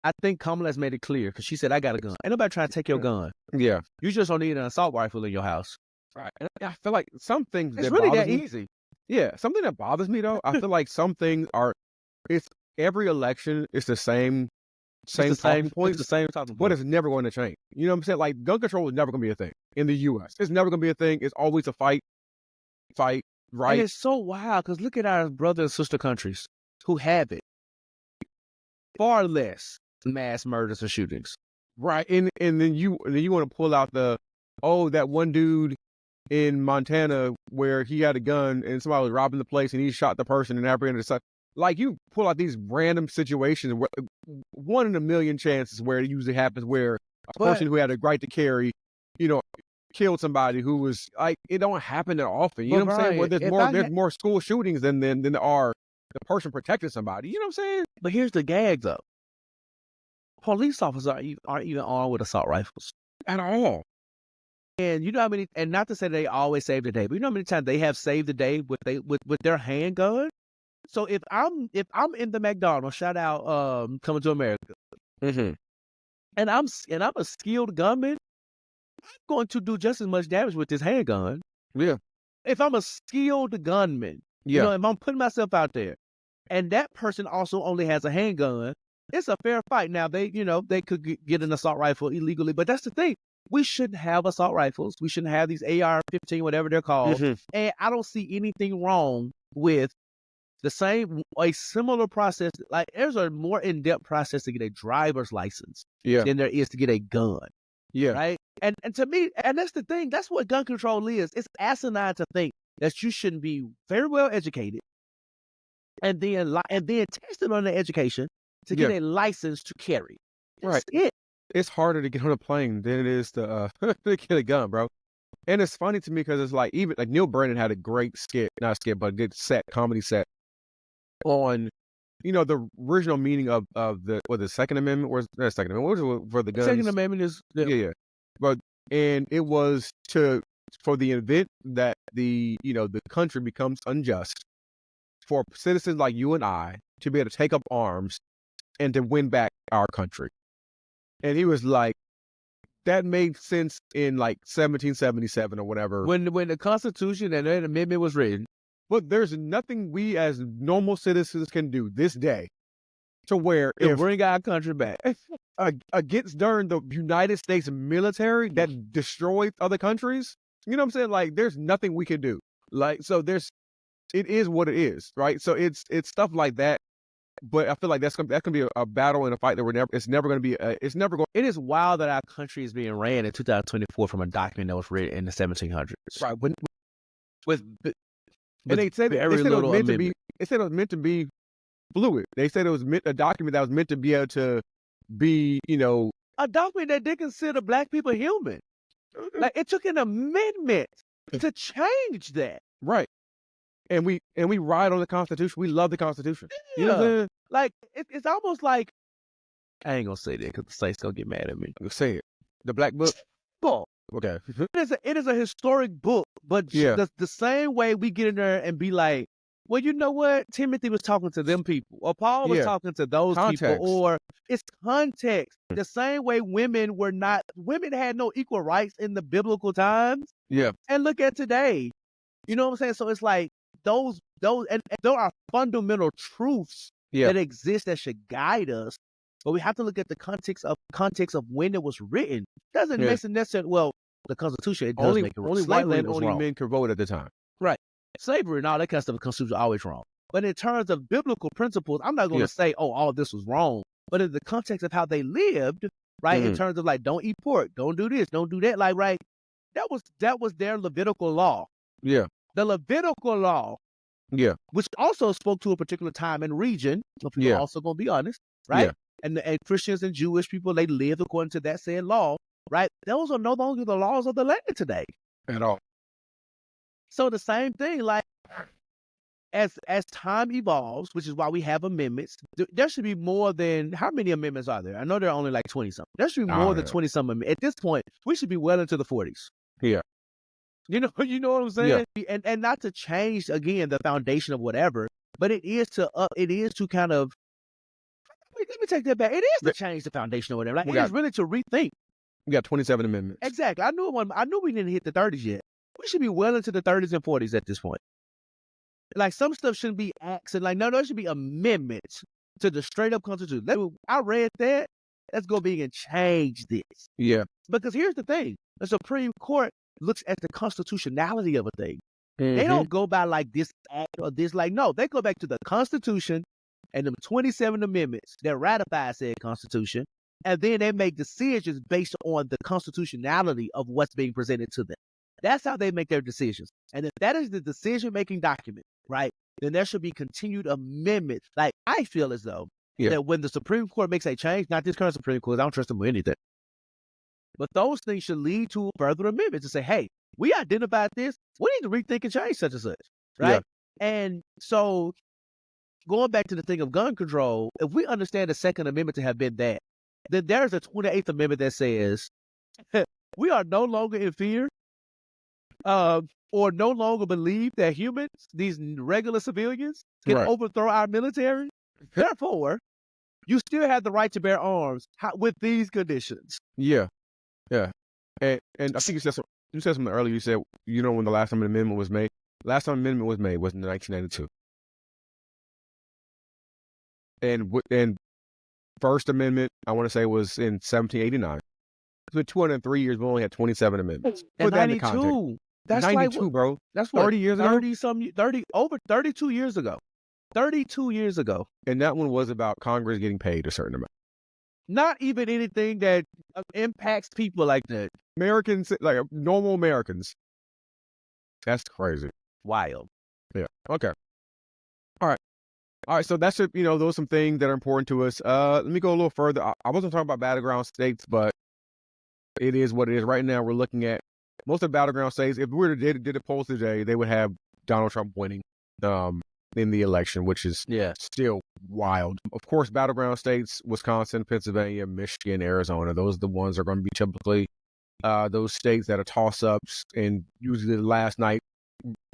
I think Kamala has made it clear because she said, I got a gun. Ain't nobody trying to take your gun. Yeah. You just don't need an assault rifle in your house. Right. And I feel like some things It's that really bothers that me, easy. yeah, something that bothers me though, I feel like some things are, it's every election, it's the same talking It's points, the same talking but point. it's never going to change. You know what I'm saying? Like gun control is never going to be a thing in the U.S. It's never going to be a thing. It's always a fight, right? And it's so wild because look at our brother and sister countries who have it. Far less mass murders and shootings. Right. And then you want to pull out that one dude in Montana where he had a gun and somebody was robbing the place and he shot the person and apprehended the son. Like you pull out these random situations where 1 in a million chances where it usually happens where a person who had a right to carry, killed somebody who was like, it don't happen that often. You know what I'm saying? Where there's more school shootings than there are the person protecting somebody. You know what I'm saying? But here's the gag though. Police officers aren't even armed with assault rifles. At all. And you know how many, and not to say they always save the day, but you know how many times they have saved the day with their handgun? So if I'm in the McDonald's, shout out Coming to America, Mm-hmm. and I'm a skilled gunman, I'm going to do just as much damage with this handgun. Yeah. If I'm a skilled gunman, if I'm putting myself out there, and that person also only has a handgun, it's a fair fight. Now they could get an assault rifle illegally, but that's the thing. We shouldn't have assault rifles. We shouldn't have these AR-15, whatever they're called. Mm-hmm. And I don't see anything wrong with a similar process. Like there's a more in-depth process to get a driver's license than there is to get a gun. Yeah. Right. And to me, and that's the thing. That's what gun control is. It's asinine to think that you shouldn't be very well educated and then tested on the education to get a license to carry. That's it. It's harder to get on a plane than it is to get a gun, bro. And it's funny to me because it's like even like Neil Brennan had a great good comedy set on, the original meaning of the Second Amendment. Where's the Second Amendment? What was it for the guns? Second Amendment is and it was for the event that the country becomes unjust, for citizens like you and I to be able to take up arms and to win back our country. And he was like, that made sense in like 1777 or whatever. When the Constitution and the amendment was written. But there's nothing we as normal citizens can do this day to where to bring our country back against during the United States military that destroyed other countries. You know what I'm saying? Like there's nothing we can do. Like so it is what it is, right? So it's stuff like that. But I feel like that can be a battle and a fight that it's never going to be. It is wild that our country is being ran in 2024 from a document that was written in the 1700s. Right. They said it was meant to be fluid. They said it was a document that was meant to be able to be, a document that did consider black people human. Like it took an amendment to change that. Right. And we ride on the Constitution. We love the Constitution. Yeah. You know what I'm saying? Like it's almost like, I ain't gonna say that because the state's gonna get mad at me. Say it. The Black Book. Book. Okay. It is a historic book, but the same way we get in there and be like, well, you know what? Timothy was talking to them people, or Paul was talking to those people, or it's context. The same way women had no equal rights in the biblical times. Yeah. And look at today. You know what I'm saying? So it's like those and there are fundamental truths that exist that should guide us, but we have to look at the context of when it was written. Doesn't make it necessarily, well, the Constitution, it does make it wrong. Only men could vote at the time. Right. Slavery and all that kind of stuff, the Constitution is always wrong. But in terms of biblical principles, I'm not going to say, all this was wrong. But in the context of how they lived, right, in terms of like, don't eat pork, don't do this, don't do that, like, right, that was their Levitical law. Yeah. The Levitical law, which also spoke to a particular time and region. So people are also going to be honest, right? Yeah. And Christians and Jewish people, they lived according to that said law, right? Those are no longer the laws of the land today. At all. So the same thing, like, as time evolves, which is why we have amendments, there should be more than, how many amendments are there? I know there are only like 20-something. There should be more than 20-something amendments. At this point, we should be well into the 40s. Yeah. You know what I'm saying? Yeah. And not to change, again, the foundation of whatever, but it is to kind of, let me take that back. It is to change the foundation or whatever. Like, it's really to rethink. We got 27 amendments. Exactly. I knew we didn't hit the 30s yet. We should be well into the 30s and 40s at this point. Like, some stuff shouldn't be acts and like, no, there should be amendments to the straight up Constitution. I read that. Let's go back and change this. Yeah. Because here's the thing. The Supreme Court looks at the constitutionality of a thing. They don't go by like this act or this. Like, no, they go back to the Constitution and the 27 amendments that ratify said Constitution. And then they make decisions based on the constitutionality of what's being presented to them. That's how they make their decisions. And if that is the decision-making document, right, then there should be continued amendments. Like, I feel as though that when the Supreme Court makes a change, not this current Supreme Court, I don't trust them with anything, but those things should lead to further amendments to say, hey, we identified this. We need to rethink and change such and such, right? Yeah. And so going back to the thing of gun control, if we understand the Second Amendment to have been that, then there's a 28th Amendment that says we are no longer in fear or no longer believe that humans, these regular civilians, can overthrow our military. Therefore, you still have the right to bear arms with these conditions. Yeah. Yeah. And I think you said something earlier. You said, you know, when the last time an amendment was made? Last time an amendment was made was in 1992. And First Amendment, I want to say, was in 1789. It's been 203 years. We only had 27 amendments. Put that in context. That's 92, like, bro. That's what, 30 years ago? Over 32 years ago. 32 years ago. And that one was about Congress getting paid a certain amount. Not even anything that impacts people like that. Americans, like normal Americans. That's crazy. Wild. Yeah. Okay. All right, so that's it. You know, those are some things that are important to us. Let me go a little further. I wasn't talking about battleground states, but it is what it is. Right now, we're looking at most of the battleground states. If we were to did a poll today, they would have Donald Trump winning in the election, which is still wild. Of course, battleground states: Wisconsin, Pennsylvania, Michigan, Arizona. Those are the ones that are going to be typically those states that are toss-ups, and usually the last night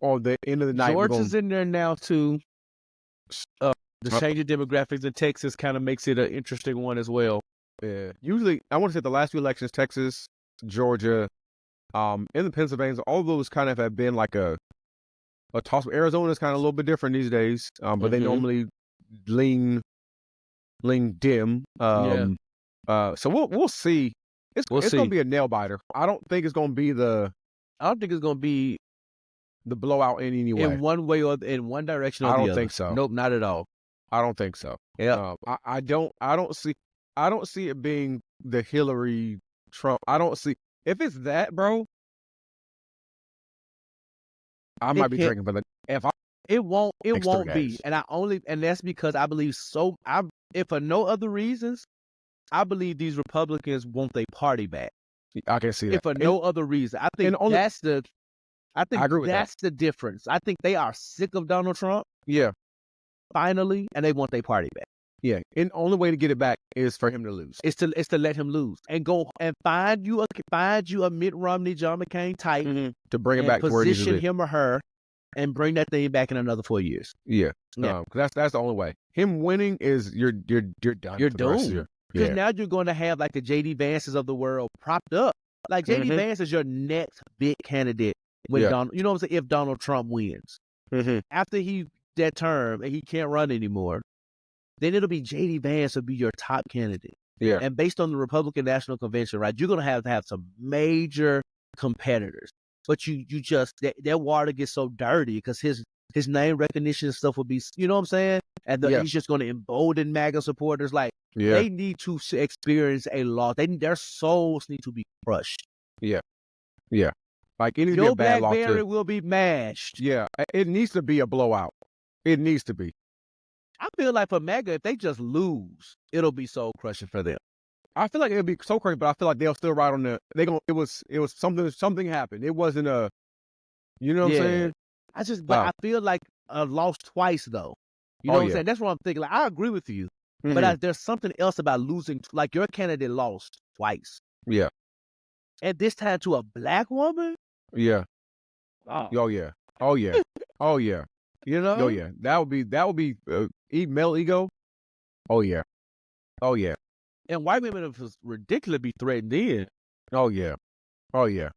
or the end of the night. Georgia's in there now too. The change of demographics in Texas kind of makes it an interesting one as well. Yeah. Usually, I want to say the last few elections, Texas, Georgia, and the Pennsylvania, all those kind of have been like a toss. Arizona is kind of a little bit different these days, but they normally lean dim. So we'll see. It's going to be a nail biter. I don't think it's going to be the blowout in any way. In one way or in one direction or the other. I don't think so. Nope, not at all. I don't think so. Yeah. I don't see it being the Hillary Trump. I don't see if it's that, bro. Might be drinking, but it won't be. And that's because I believe if for no other reasons, I believe these Republicans want their party back. I can see that. If for no other reason. I think that's the difference. I think they are sick of Donald Trump. Yeah. Finally, and they want their party back. Yeah. And the only way to get it back is for him to lose. It's to let him lose and go and find you a Mitt Romney, John McCain type to bring it back to where it position him or her and bring that thing back in another 4 years. Yeah. Because that's the only way. Him winning is you're done. You're doomed. Because now you're going to have like the J.D. Vances of the world propped up. Like J.D. Vance is your next big candidate when Donald. You know what I'm saying? If Donald Trump wins after that term and he can't run anymore, then it'll be J.D. Vance will be your top candidate. Yeah. And based on the Republican National Convention, right, you're going to have some major competitors. But you just that water gets so dirty because his name recognition and stuff will be, you know what I'm saying? And he's just going to embolden MAGA supporters. Like they need to experience a loss. Their souls need to be crushed. Yeah. Yeah. Like it needs to be a bad loss. Blackberry will be mashed. Yeah. It needs to be a blowout. It needs to be. I feel like for MAGA, if they just lose, it'll be soul crushing for them. I feel like it'll be so crazy, but I feel like they'll still ride on the. It was something happened. It wasn't a. You know what I'm saying? I feel like I lost twice though. You know what I'm saying? That's what I'm thinking. Like I agree with you, but there's something else about losing. Like your candidate lost twice. Yeah. And this time to a black woman. Yeah. Oh yeah. Oh yeah. Oh yeah. You know? Oh yeah. That would be male ego. Oh yeah. Oh yeah. And white women was ridiculously threatened then. Oh yeah. Oh yeah.